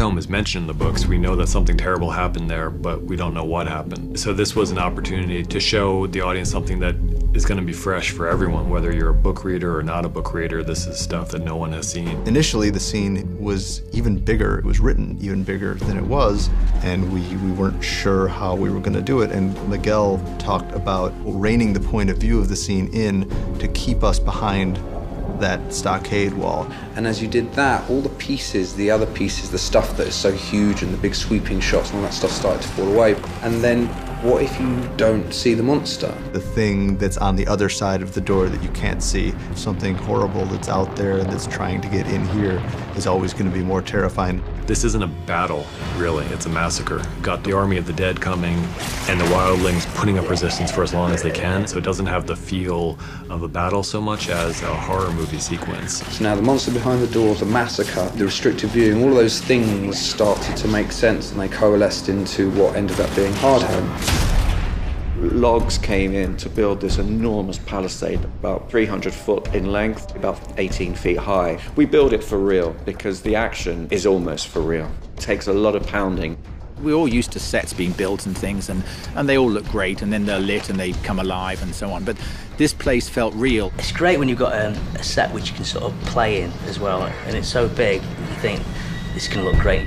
home is mentioned in the books. We know that something terrible happened there, but we don't know what happened. So this was an opportunity to show the audience something that is going to be fresh for everyone, whether you're a book reader or not a book reader. This is stuff that no one has seen. Initially, the scene was even bigger. It was written even bigger than it was, and we weren't sure how we were going to do it. And Miguel talked about reining the point of view of the scene in to keep us behind that stockade wall. And as you did that, all the pieces, the other pieces, the stuff that is so huge and the big sweeping shots and all that stuff started to fall away. And then what if you don't see the monster? The thing that's on the other side of the door that you can't see, something horrible that's out there that's trying to get in here, is always going to be more terrifying. This isn't a battle, really. It's a massacre. Got the army of the dead coming and the wildlings putting up resistance for as long as they can, so it doesn't have the feel of a battle so much as a horror movie sequence. So now the monster behind the door, the massacre, the restricted viewing, all of those things started to make sense, and they coalesced into what ended up being Hard Home. Logs came in to build this enormous palisade, about 300 foot in length, about 18 feet high. We build it for real because the action is almost for real. It takes a lot of pounding. We're all used to sets being built and things, and they all look great, and then they're lit and they come alive and so on. But this place felt real. It's great when you've got a set which you can sort of play in as well, and it's so big, you think this can look great.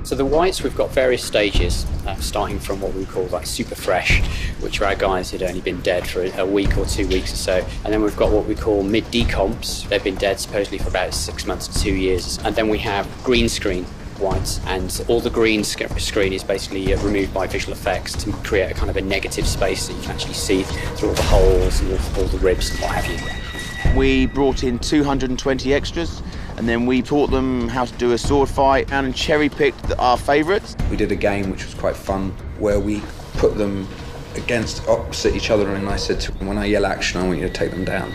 So the whites, we've got various stages, starting from what we call like super fresh, which are our guys who'd only been dead for a week or 2 weeks or so. And then we've got what we call mid-decomps. They've been dead supposedly for about 6 months to 2 years. And then we have green screen whites, and all the green screen is basically removed by visual effects to create a kind of a negative space that you can actually see through all the holes and all the ribs and what have you. We brought in 220 extras, and then we taught them how to do a sword fight and cherry-picked our favourites. We did a game which was quite fun, where we put them against opposite each other, and I said to them, when I yell action, I want you to take them down.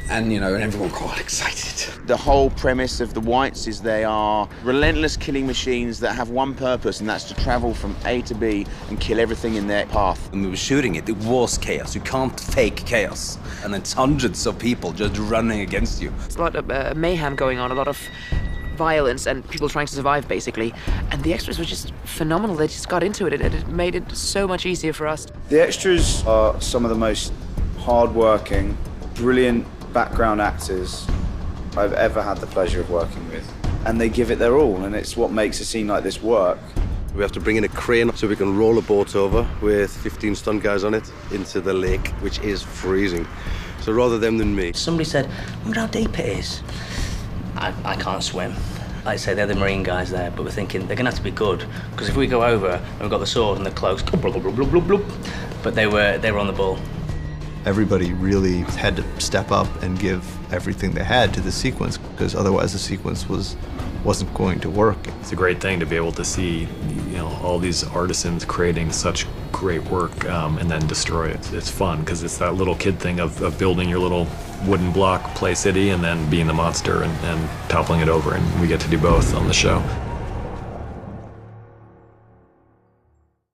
And, you know, and everyone got all excited. The whole premise of the whites is they are relentless killing machines that have one purpose, and that's to travel from A to B and kill everything in their path. When we were shooting it, it was chaos. You can't fake chaos. And it's hundreds of people just running against you. It's a lot of mayhem going on, a lot of violence and people trying to survive, basically. And the extras were just phenomenal. They just got into it. It made it so much easier for us. The extras are some of the most hard-working, brilliant background actors I've ever had the pleasure of working with. And they give it their all, and it's what makes a scene like this work. We have to bring in a crane so we can roll a boat over with 15 stunt guys on it into the lake, which is freezing. So rather them than me. Somebody said, I wonder how deep it is. I can't swim. Like I say, they're the marine guys there, but we're thinking they're gonna have to be good, because if we go over and we've got the sword and the cloaks, but they were on the ball. Everybody really had to step up and give everything they had to the sequence, because otherwise the sequence wasn't going to work. It's a great thing to be able to see, you know, all these artisans creating such great work and then destroy it. It's fun because it's that little kid thing of building your little wooden block play city and then being the monster and toppling it over, and we get to do both on the show.